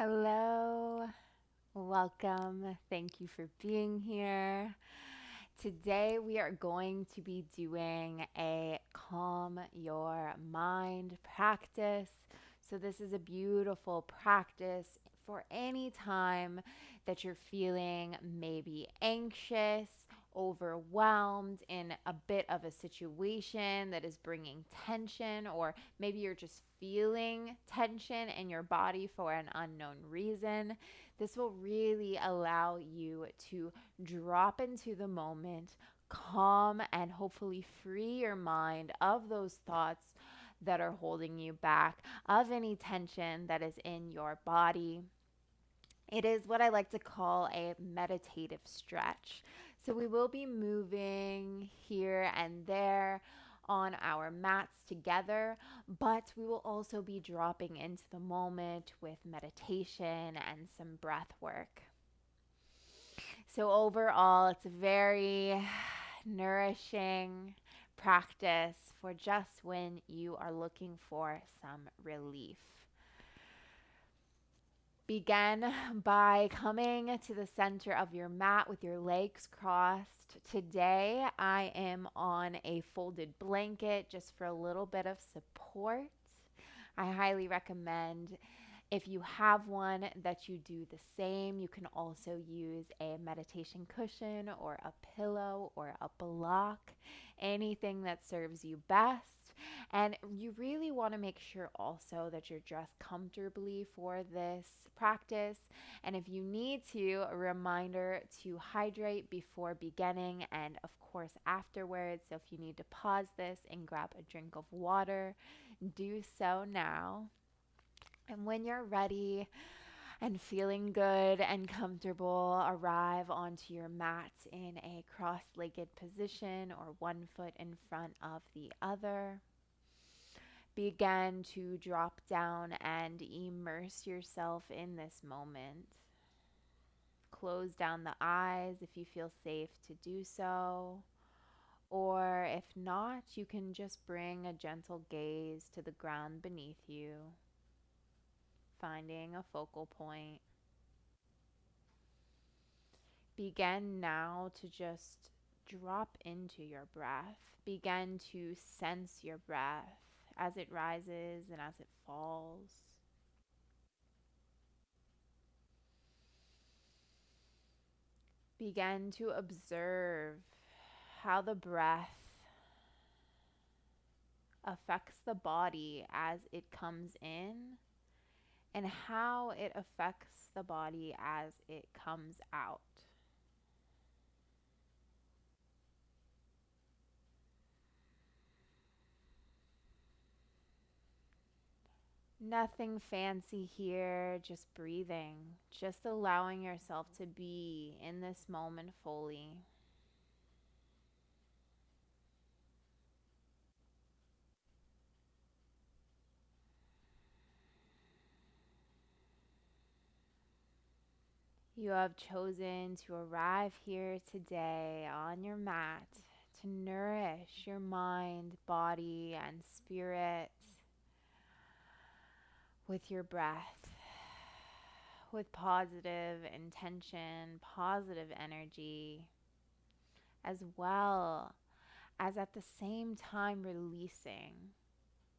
Hello, welcome. Thank you for being here. Today, we are going to be doing a calm your mind practice. So, this is a beautiful practice for any time that you're feeling maybe anxious, overwhelmed in a bit of a situation that is bringing tension, or maybe you're just feeling tension in your body for an unknown reason. This will really allow you to drop into the moment, calm, and hopefully free your mind of those thoughts that are holding you back, of any tension that is in your body. It is what I like to call a meditative stretch. So we will be moving here and there on our mats together, but we will also be dropping into the moment with meditation and some breath work. So, overall, it's a very nourishing practice for just when you are looking for some relief. Begin by coming to the center of your mat with your legs crossed. Today, I am on a folded blanket just for a little bit of support. I highly recommend, if you have one, that you do the same. You can also use a meditation cushion or a pillow or a block, anything that serves you best. And you really want to make sure also that you're dressed comfortably for this practice. And if you need to, a reminder to hydrate before beginning and, of course, afterwards. So if you need to pause this and grab a drink of water, do so now. And when you're ready and feeling good and comfortable, arrive onto your mat in a cross legged position or one foot in front of the other. Begin to drop down and immerse yourself in this moment. Close down the eyes if you feel safe to do so. Or if not, you can just bring a gentle gaze to the ground beneath you, finding a focal point. Begin now to just drop into your breath. Begin to sense your breath as it rises and as it falls. Begin to observe how the breath affects the body as it comes in and how it affects the body as it comes out. Nothing fancy here, just breathing, just allowing yourself to be in this moment fully. You have chosen to arrive here today on your mat to nourish your mind, body, and spirit with your breath, with positive intention, positive energy, as well as at the same time releasing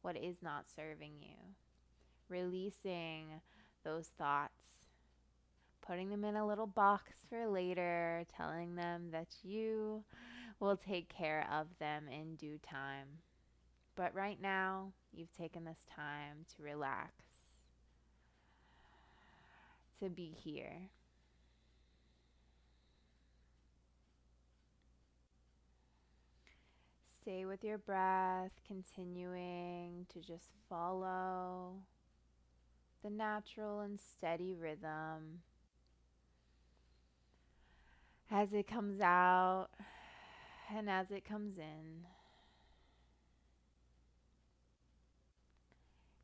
what is not serving you, releasing those thoughts, putting them in a little box for later, telling them that you will take care of them in due time. But right now, you've taken this time to relax, to be here. Stay with your breath, continuing to just follow the natural and steady rhythm as it comes out and as it comes in.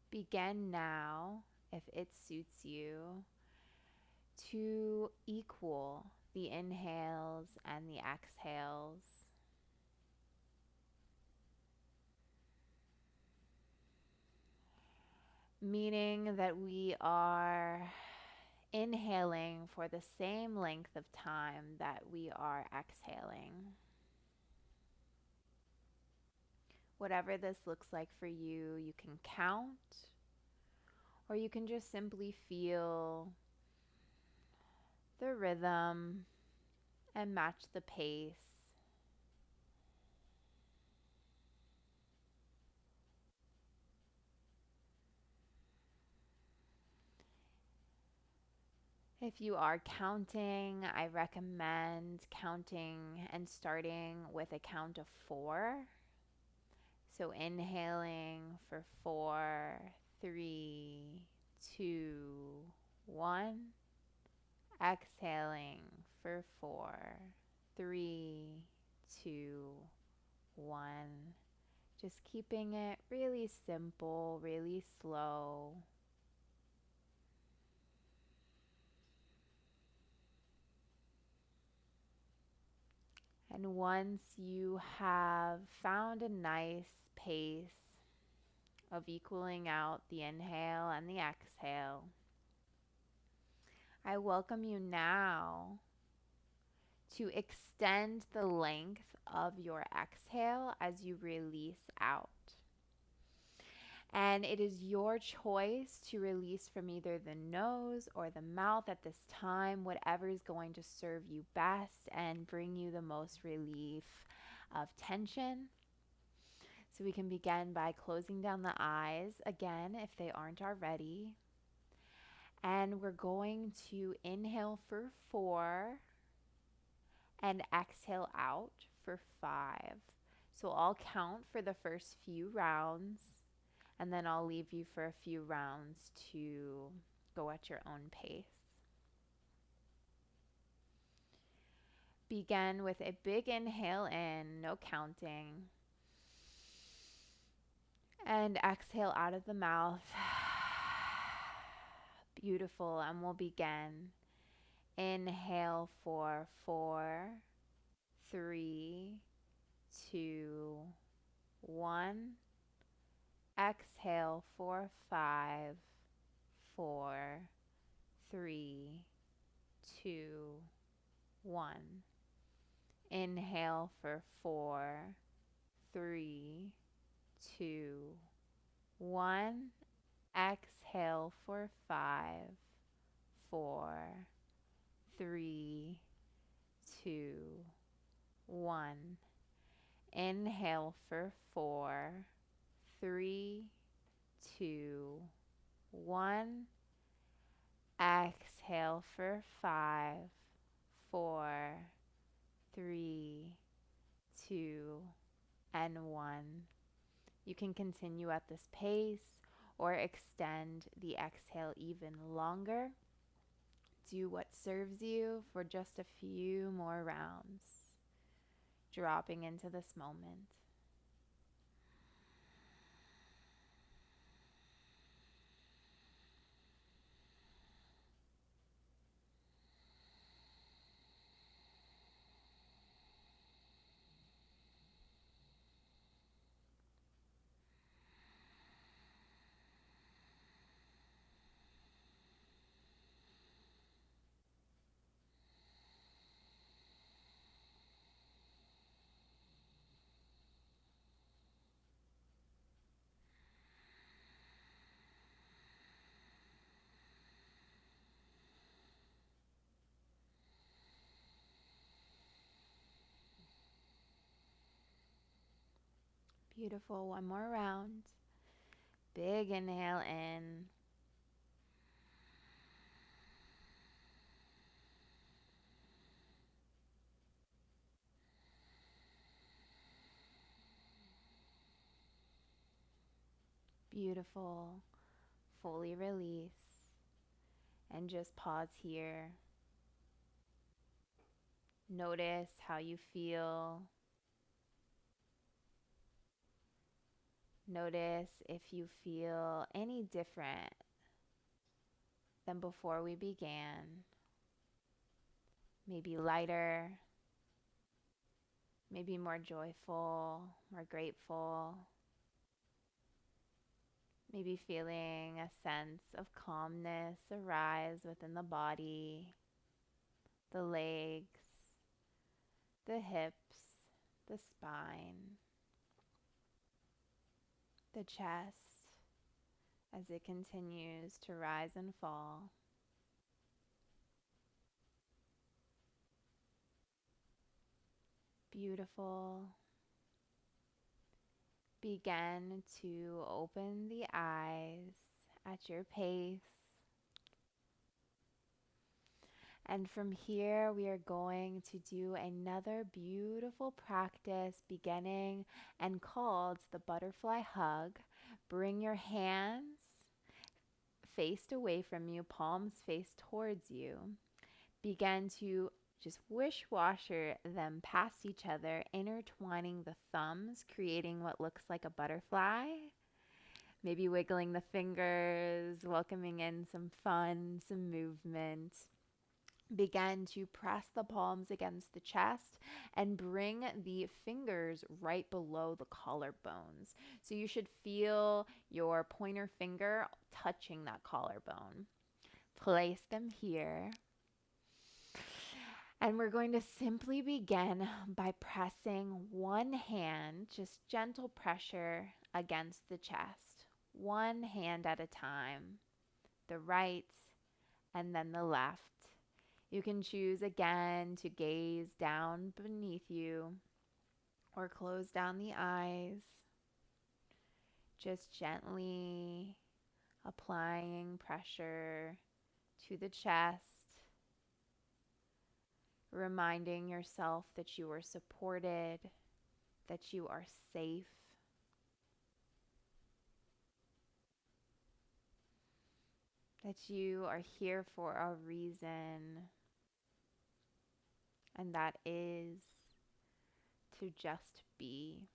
Begin now, if it suits you, to equal the inhales and the exhales. Meaning that we are inhaling for the same length of time that we are exhaling. Whatever this looks like for you, you can count, or you can just simply feel the rhythm and match the pace. If you are counting, I recommend counting and starting with a count of 4. So inhaling for 4, 3, 2, 1. Exhaling for 4, 3, 2, 1. Just keeping it really simple, really slow. And once you have found a nice pace of equaling out the inhale and the exhale, I welcome you now to extend the length of your exhale as you release out. And it is your choice to release from either the nose or the mouth at this time, whatever is going to serve you best and bring you the most relief of tension. So we can begin by closing down the eyes again if they aren't already. And we're going to inhale for 4 and exhale out for 5. So I'll count for the first few rounds, and then I'll leave you for a few rounds to go at your own pace. Begin with a big inhale in, no counting. And exhale out of the mouth. Beautiful. And we'll begin. Inhale for 4, 3, 2, 1. Exhale for 5, 4, 3, 2, 1. Inhale for 4, 3, 2, 1. Exhale for 5, 4, 3, 2, 1. Inhale for 4, 3, 2, 1. Exhale for 5, 4, 3, 2, and 1. You can continue at this pace or extend the exhale even longer. Do what serves you for just a few more rounds, dropping into this moment. Beautiful. One more round. Big inhale in. Beautiful. Fully release. And just pause here. Notice how you feel. Notice if you feel any different than before we began. Maybe lighter, maybe more joyful, more grateful. Maybe feeling a sense of calmness arise within the body, the legs, the hips, the spine, the chest as it continues to rise and fall. Beautiful. Begin to open the eyes at your pace. And from here, we are going to do another beautiful practice beginning and called the butterfly hug. Bring your hands faced away from you, palms faced towards you. Begin to just wish-washer them past each other, intertwining the thumbs, creating what looks like a butterfly. Maybe wiggling the fingers, welcoming in some fun, some movement. Begin to press the palms against the chest and bring the fingers right below the collarbones. So you should feel your pointer finger touching that collarbone. Place them here. And we're going to simply begin by pressing one hand, just gentle pressure against the chest. One hand at a time, the right and then the left. You can choose again to gaze down beneath you or close down the eyes. Just gently applying pressure to the chest, reminding yourself that you are supported, that you are safe. That you are here for a reason, and that is to just be.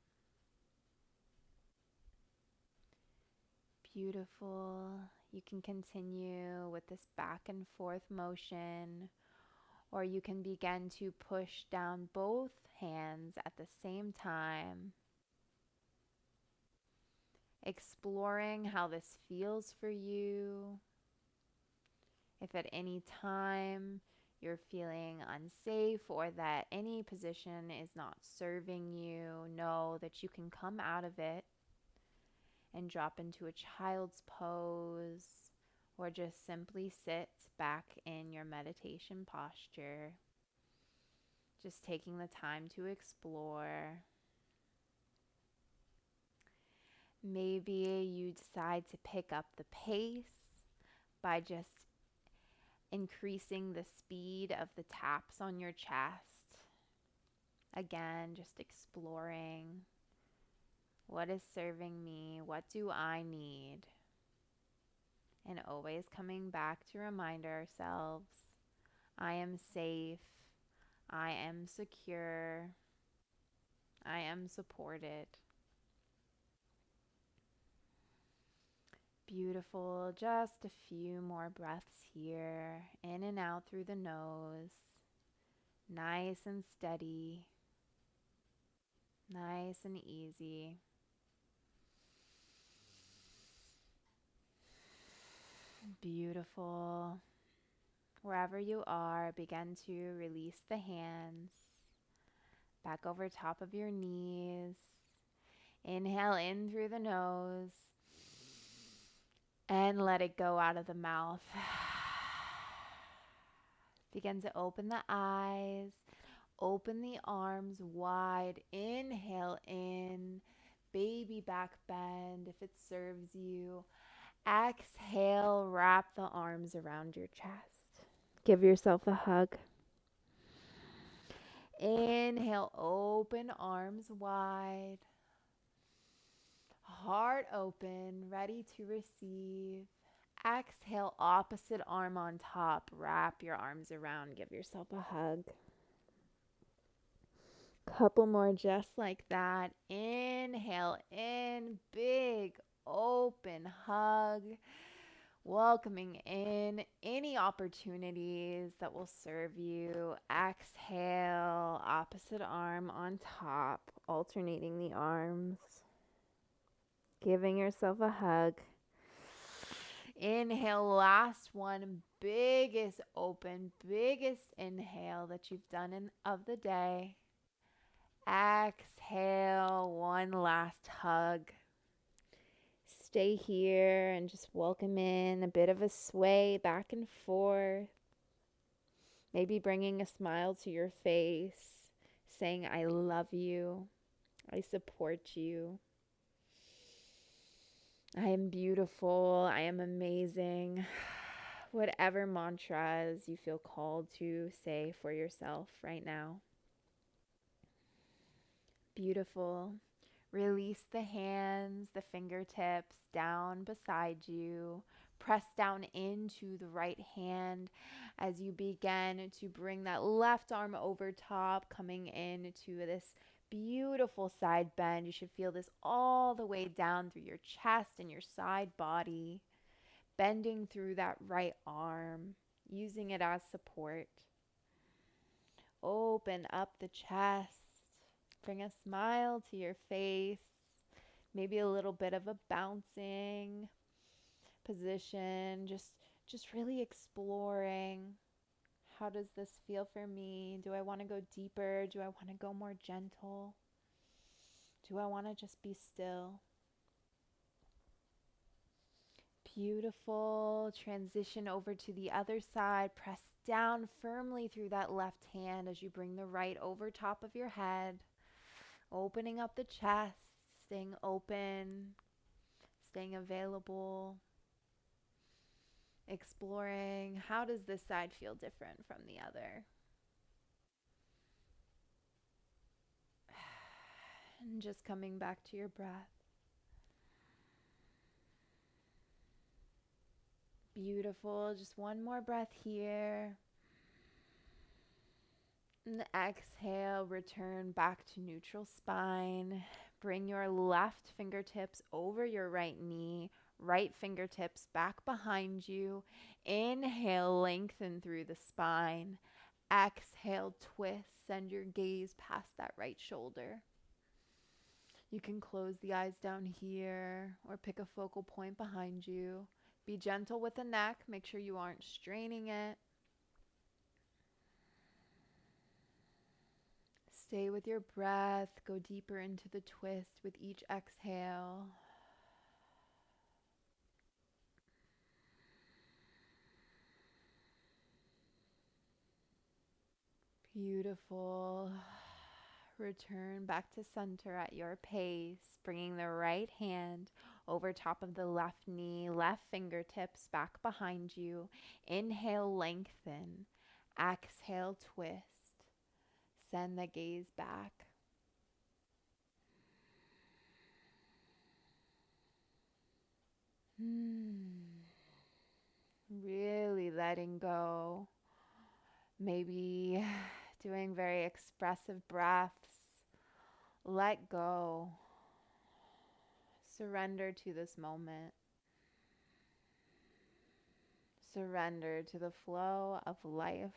Beautiful. You can continue with this back and forth motion, or you can begin to push down both hands at the same time, exploring how this feels for you. If at any time you're feeling unsafe or that any position is not serving you, know that you can come out of it and drop into a child's pose or just simply sit back in your meditation posture, just taking the time to explore. Maybe you decide to pick up the pace by just increasing the speed of the taps on your chest. Again, just exploring what is serving me, what do I need? And always coming back to remind ourselves, I am safe, I am secure, I am supported. Beautiful. Just a few more breaths here, in and out through the nose. Nice and steady. Nice and easy. Beautiful. Wherever you are, begin to release the hands back over top of your knees. Inhale in through the nose and let it go out of the mouth. Begin to open the eyes, open the arms wide. Inhale in, baby back bend if it serves you. Exhale, wrap the arms around your chest. Give yourself a hug. Inhale, open arms wide. Heart open, ready to receive. Exhale, opposite arm on top. Wrap your arms around. Give yourself a hug. Couple more just like that. Inhale in, big open hug. Welcoming in any opportunities that will serve you. Exhale, opposite arm on top, alternating the arms. Giving yourself a hug. Inhale, last one, biggest open, biggest inhale that you've done of the day. Exhale, one last hug. Stay here and just welcome in a bit of a sway back and forth. Maybe bringing a smile to your face, saying, I love you, I support you. I am beautiful. I am amazing. Whatever mantras you feel called to say for yourself right now. Beautiful. Release the hands, the fingertips down beside you. Press down into the right hand as you begin to bring that left arm over top, coming into this beautiful side bend. You should feel this all the way down through your chest and your side body, bending through that right arm, using it as support. Open up the chest. Bring a smile to your face. Maybe a little bit of a bouncing position. Just really exploring. How does this feel for me? Do I want to go deeper? Do I want to go more gentle? Do I want to just be still? Beautiful. Transition over to the other side. Press down firmly through that left hand as you bring the right over top of your head. Opening up the chest, staying open, staying available, exploring how does this side feel different from the other. And just coming back to your breath. Beautiful. Just one more breath here. And exhale, return back to neutral spine. Bring your left fingertips over your right knee, right fingertips back behind you. Inhale, lengthen through the spine. Exhale, twist, send your gaze past that right shoulder. You can close the eyes down here or pick a focal point behind you. Be gentle with the neck. Make sure you aren't straining it. Stay with your breath. Go deeper into the twist with each exhale. Beautiful. Return back to center at your pace, bringing the right hand over top of the left knee, left fingertips back behind you. Inhale, lengthen. Exhale, twist. Send the gaze back. Really letting go. Maybe doing very expressive breaths. Let go. Surrender to this moment. Surrender to the flow of life.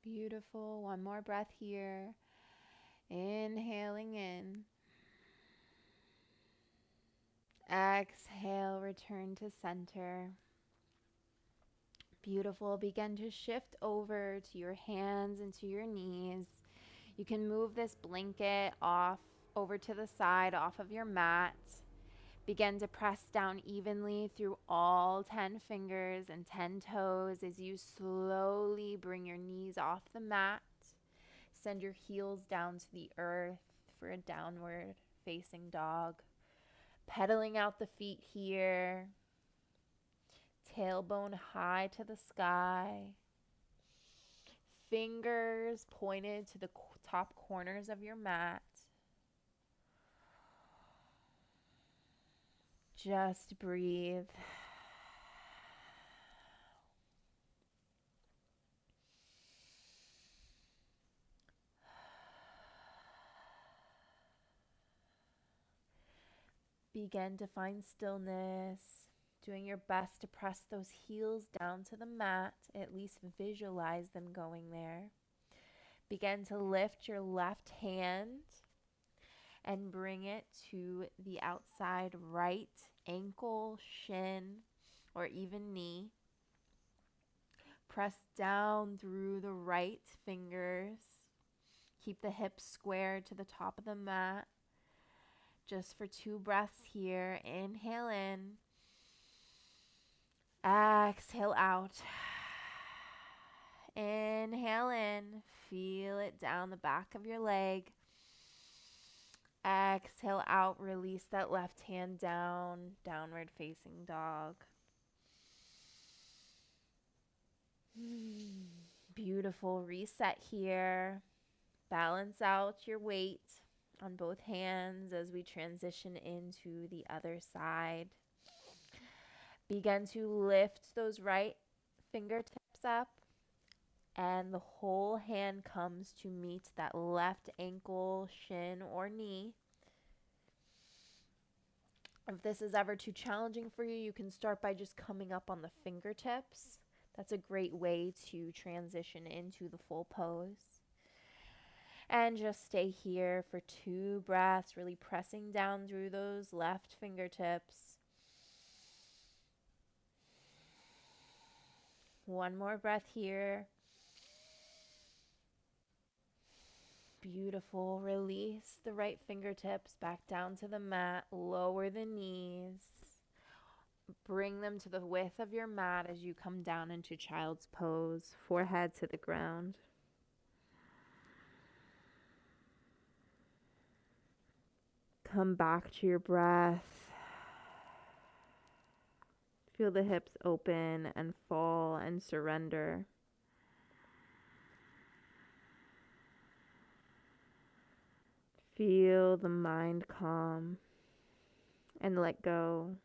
Beautiful. One more breath here. Inhaling in. Exhale, return to center. Beautiful. Begin to shift over to your hands and to your knees. You can move this blanket off over to the side, off of your mat. Begin to press down evenly through all 10 fingers and 10 toes as you slowly bring your knees off the mat. Send your heels down to the earth for a downward facing dog. Pedaling out the feet here. Tailbone high to the sky. Fingers pointed to the top corners of your mat. Just breathe. Begin to find stillness. Doing your best to press those heels down to the mat, at least visualize them going there. Begin to lift your left hand and bring it to the outside right ankle, shin, or even knee. Press down through the right fingers. Keep the hips square to the top of the mat. Just for 2 breaths here. Inhale in. Exhale out. Inhale in. Feel it down the back of your leg. Exhale out. Release that left hand down. Downward facing dog. Beautiful. Reset here. Balance out your weight on both hands as we transition into the other side. Begin to lift those right fingertips up, and the whole hand comes to meet that left ankle, shin, or knee. If this is ever too challenging for you, you can start by just coming up on the fingertips. That's a great way to transition into the full pose. And just stay here for 2 breaths, really pressing down through those left fingertips. One more breath here. Beautiful. Release the right fingertips back down to the mat. Lower the knees. Bring them to the width of your mat as you come down into child's pose, forehead to the ground. Come back to your breath. Feel the hips open and fall and surrender. Feel the mind calm and let go.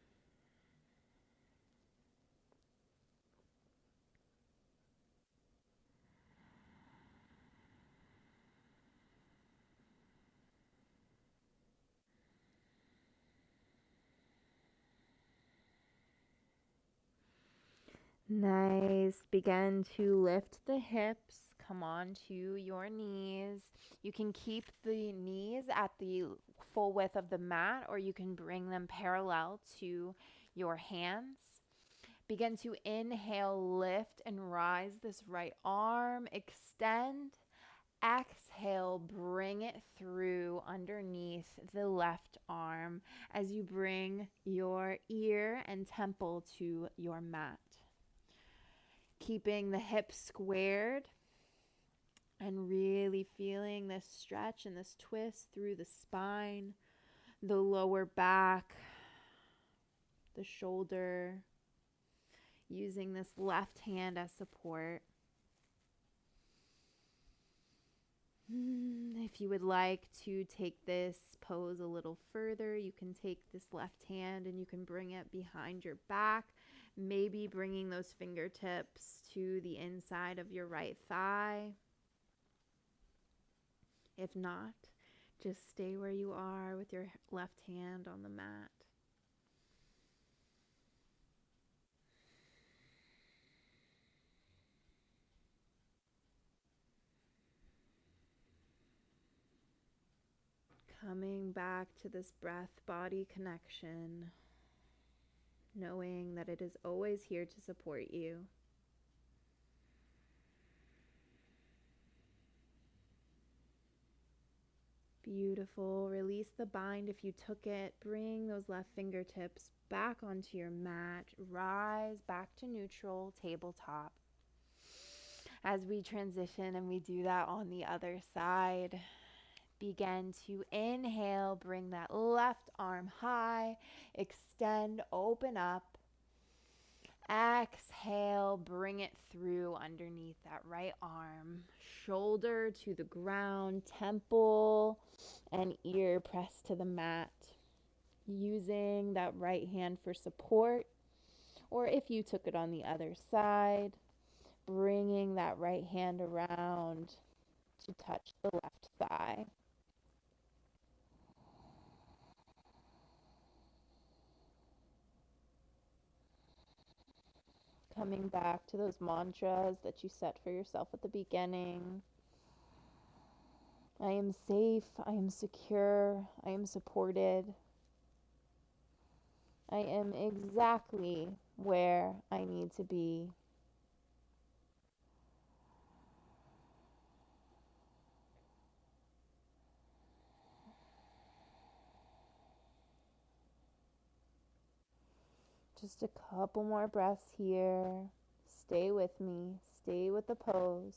Nice. Begin to lift the hips. Come on to your knees. You can keep the knees at the full width of the mat, or you can bring them parallel to your hands. Begin to inhale, lift, and rise this right arm. Extend. Exhale, bring it through underneath the left arm as you bring your ear and temple to your mat. Keeping the hips squared and really feeling this stretch and this twist through the spine, the lower back, the shoulder, using this left hand as support. If you would like to take this pose a little further, you can take this left hand and you can bring it behind your back, maybe bringing those fingertips to the inside of your right thigh. If not, just stay where you are with your left hand on the mat. Coming back to this breath-body connection, knowing that it is always here to support you. Beautiful. Release the bind if you took it. Bring those left fingertips back onto your mat. Rise back to neutral, tabletop. As we transition and we do that on the other side, begin to inhale, bring that left arm high, extend, open up. Exhale, bring it through underneath that right arm, shoulder to the ground, temple and ear pressed to the mat. Using that right hand for support, or if you took it on the other side, bringing that right hand around to touch the left thigh. Coming back to those mantras that you set for yourself at the beginning. I am safe, I am secure, I am supported. I am exactly where I need to be. Just a couple more breaths here. Stay with me. Stay with the pose.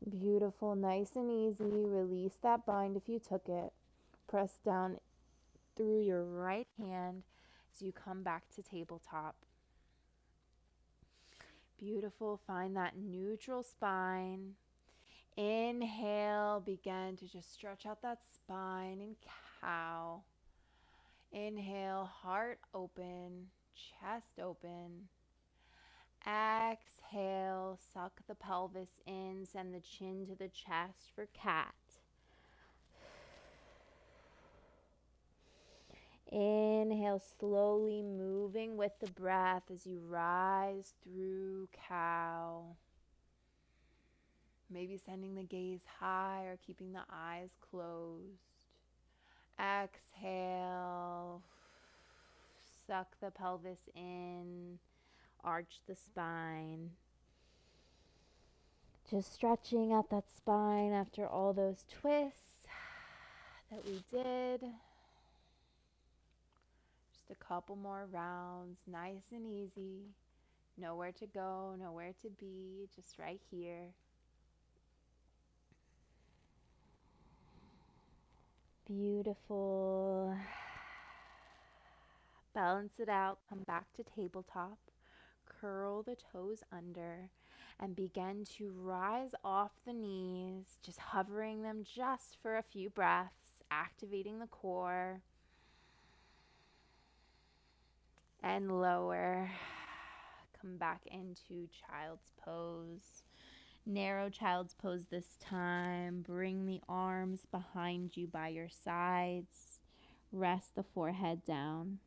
Beautiful, nice and easy. Release that bind if you took it. Press down through your right hand as you come back to tabletop. Beautiful. Find that neutral spine. Inhale, begin to just stretch out that spine and cow. Inhale, heart open, chest open. Exhale, suck the pelvis in, send the chin to the chest for cat. Inhale, slowly moving with the breath as you rise through cow. Maybe sending the gaze high or keeping the eyes closed. Exhale, suck the pelvis in, arch the spine. Just stretching out that spine after all those twists that we did. Just a couple more rounds, nice and easy. Nowhere to go, nowhere to be, just right here. Beautiful. Balance it out, come back to tabletop, curl the toes under, and begin to rise off the knees, just hovering them just for a few breaths, activating the core. And lower. Come back into child's pose. Narrow child's pose this time. Bring the arms behind you by your sides. Rest the forehead down.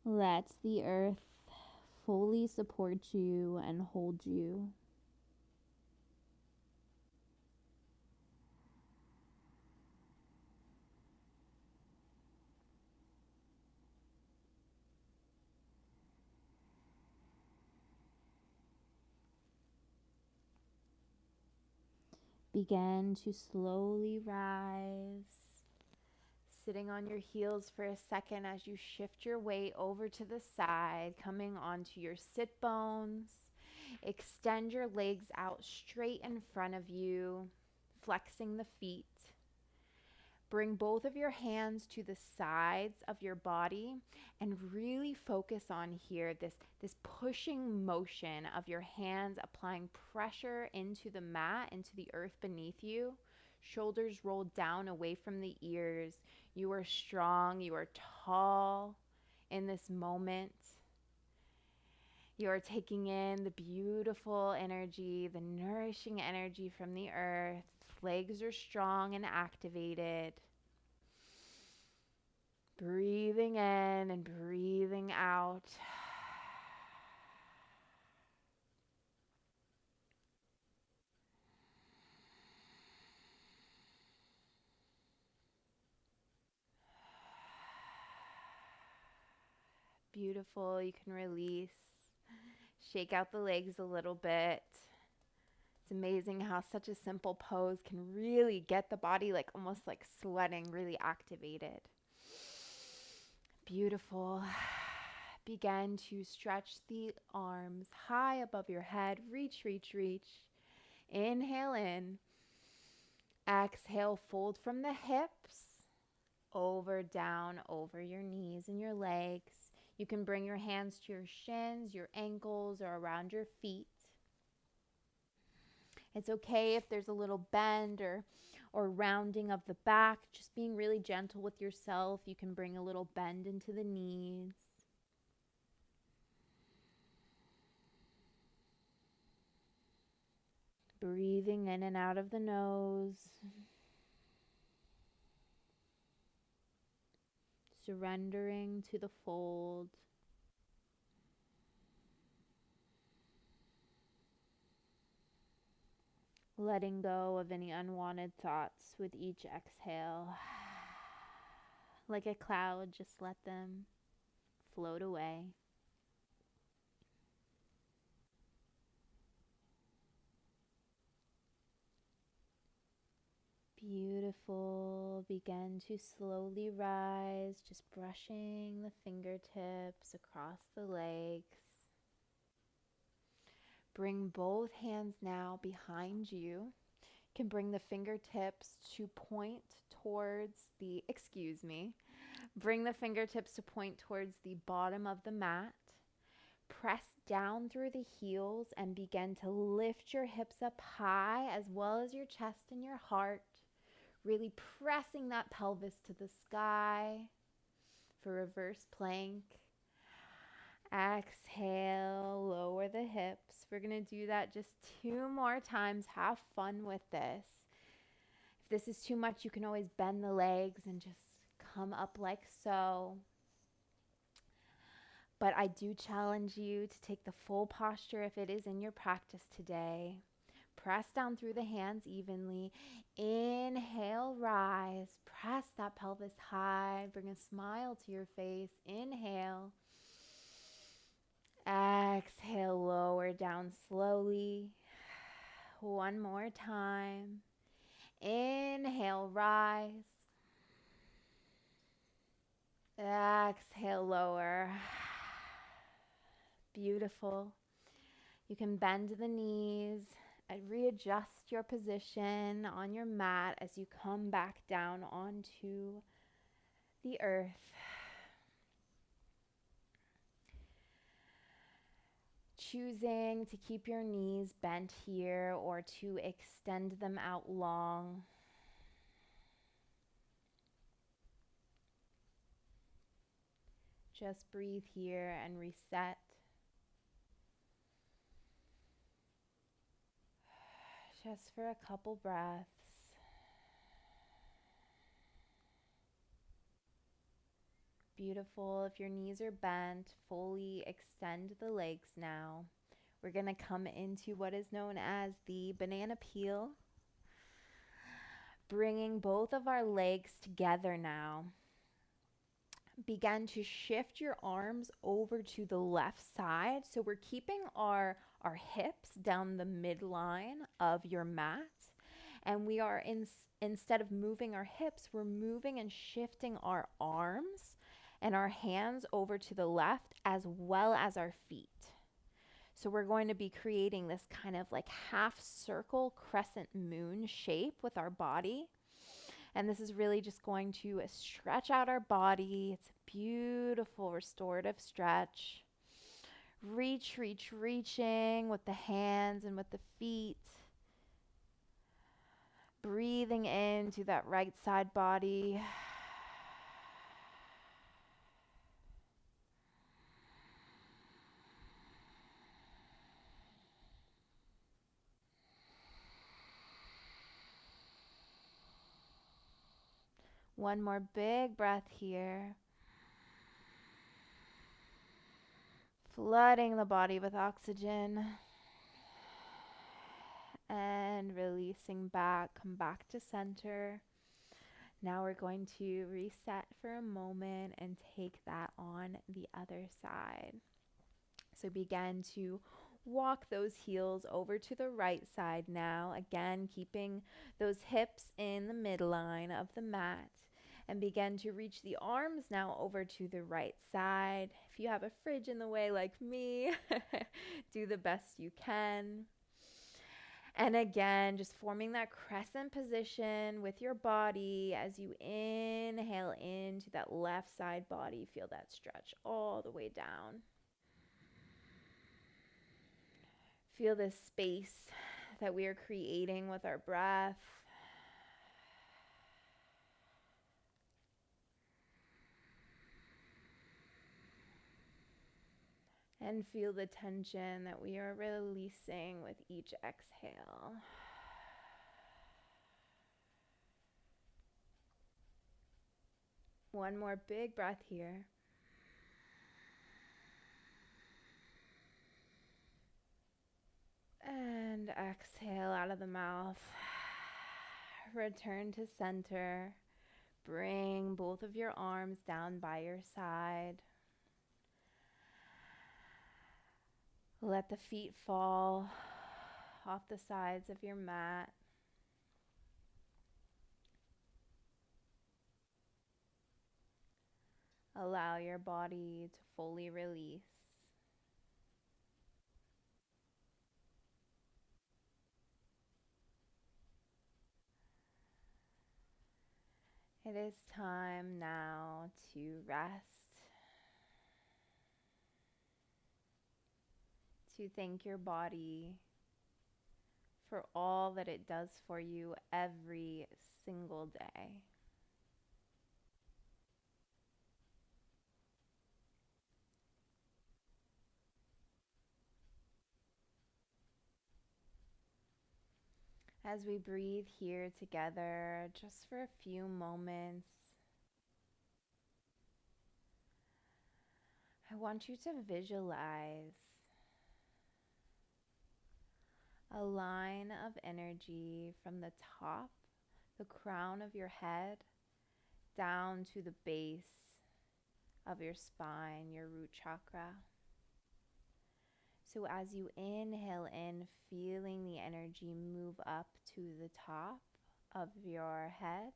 Let the earth fully support you and hold you. Begin to slowly rise, sitting on your heels for a second as you shift your weight over to the side, coming onto your sit bones. Extend your legs out straight in front of you, flexing the feet. Bring both of your hands to the sides of your body and really focus on here this pushing motion of your hands applying pressure into the mat, into the earth beneath you. Shoulders rolled down away from the ears. You are strong, you are tall in this moment. You are taking in the beautiful energy, the nourishing energy from the earth. Legs are strong and activated. Breathing in and breathing out. Beautiful. You can release. Shake out the legs a little bit. It's amazing how such a simple pose can really get the body like almost like sweating, really activated. Beautiful. Begin to stretch the arms high above your head. Reach, reach, reach. Inhale in. Exhale, fold from the hips. Over, down, over your knees and your legs. You can bring your hands to your shins, your ankles, or around your feet. It's okay if there's a little bend or or rounding of the back, just being really gentle with yourself. You can bring a little bend into the knees. Breathing in and out of the nose. Surrendering to the fold. Letting go of any unwanted thoughts with each exhale. Like a cloud, just let them float away. Beautiful. Begin to slowly rise, just brushing the fingertips across the legs. Bring both hands now behind you. You can bring the fingertips to point towards the, bring the fingertips to point towards the bottom of the mat. Press down through the heels and begin to lift your hips up high, as well as your chest and your heart. Really pressing that pelvis to the sky for reverse plank. Exhale, lower the hips. We're going to do that just 2 more times. Have fun with this. If this is too much, you can always bend the legs and just come up like so. But I do challenge you to take the full posture if it is in your practice today. Press down through the hands evenly. Inhale, rise. Press that pelvis high. Bring a smile to your face. Inhale. Exhale, lower down slowly. One more time. Inhale, rise. Exhale, lower. Beautiful. You can bend the knees and readjust your position on your mat as you come back down onto the earth. Choosing to keep your knees bent here or to extend them out long. Just breathe here and reset. Just for a couple breaths. Beautiful. If your knees are bent, fully extend the legs now. We're going to come into what is known as the banana peel. Bringing both of our legs together now. Begin to shift your arms over to the left side. So we're keeping our hips down the midline of your mat. And we are, instead of moving our hips, we're moving and shifting our arms and our hands over to the left, as well as our feet. So we're going to be creating this kind of like half circle crescent moon shape with our body. And this is really just going to stretch out our body. It's a beautiful restorative stretch. Reaching with the hands and with the feet. Breathing into that right side body. One more big breath here. Flooding the body with oxygen. And releasing back. Come back to center. Now we're going to reset for a moment and take that on the other side. So begin to walk those heels over to the right side now. Again, keeping those hips in the midline of the mat. And begin to reach the arms now over to the right side. If you have a fridge in the way like me, do the best you can. And again, just forming that crescent position with your body as you inhale into that left side body. Feel that stretch all the way down. Feel this space that we are creating with our breath. And feel the tension that we are releasing with each exhale. One more big breath here. And exhale out of the mouth. Return to center. Bring both of your arms down by your side. Let the feet fall off the sides of your mat. Allow your body to fully release. It is time now to rest, to thank your body for all that it does for you every single day. As we breathe here together, just for a few moments, I want you to visualize a line of energy from the top, the crown of your head, down to the base of your spine, your root chakra. So as you inhale in, feeling the energy move up to the top of your head,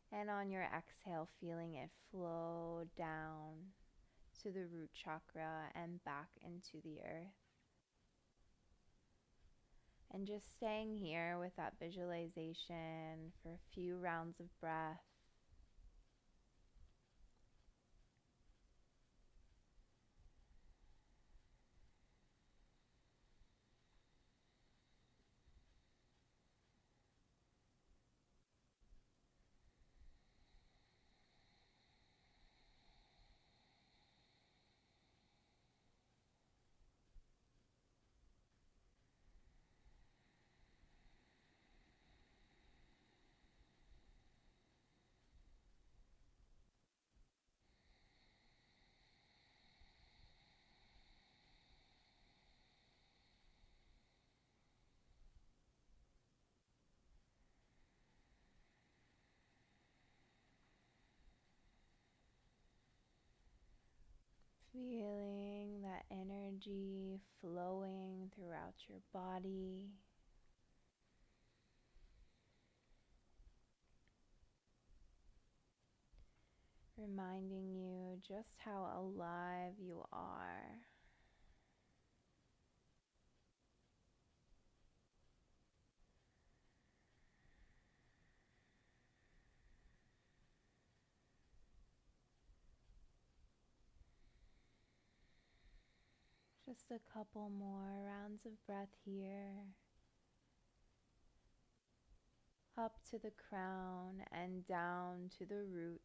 and on your exhale, feeling it flow down to the root chakra and back into the earth. And just staying here with that visualization for a few rounds of breath. Feeling that energy flowing throughout your body. Reminding you just how alive you are. Just a couple more rounds of breath here. Up to the crown and down to the root.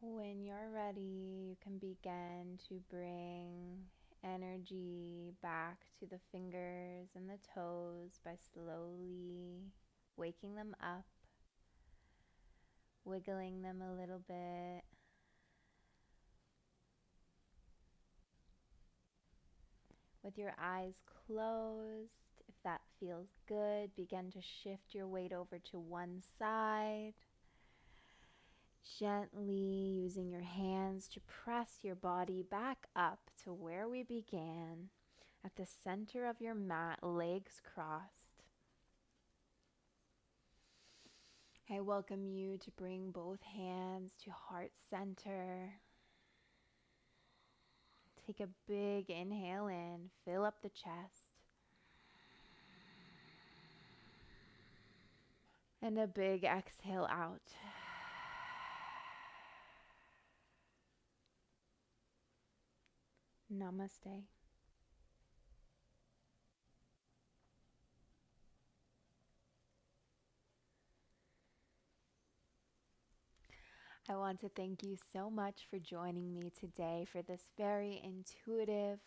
When you're ready, you can begin to bring energy back to the fingers and the toes by slowly waking them up, wiggling them a little bit. With your eyes closed, if that feels good, begin to shift your weight over to one side. Gently using your hands to press your body back up to where we began, at the center of your mat, legs crossed. I welcome you to bring both hands to heart center. Take a big inhale in, fill up the chest. And a big exhale out. Namaste. I want to thank you so much for joining me today for this very intuitive,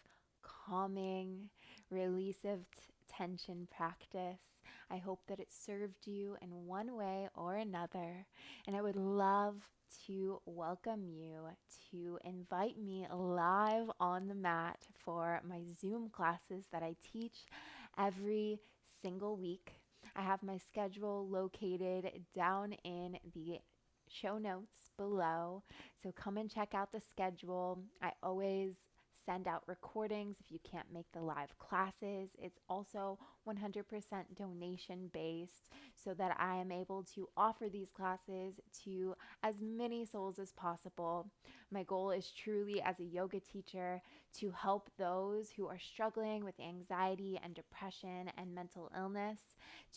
calming release of tension practice. I hope that it served you in one way or another, and I would love to welcome you to invite me live on the mat for my Zoom classes that I teach every single week. I have my schedule located down in the show notes below. So come and check out the schedule. I always send out recordings if you can't make the live classes. It's also 100% donation based so that I am able to offer these classes to as many souls as possible. My goal is truly, as a yoga teacher, to help those who are struggling with anxiety and depression and mental illness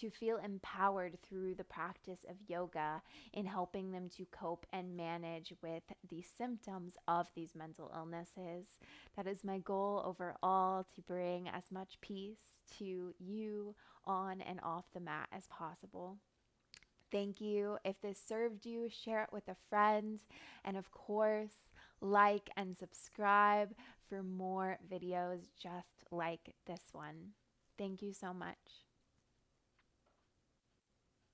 to feel empowered through the practice of yoga in helping them to cope and manage with the symptoms of these mental illnesses. That is my goal overall, to bring as much peace to you on and off the mat as possible. Thank you. If this served you, share it with a friend. And of course, like and subscribe for more videos just like this one. Thank you so much.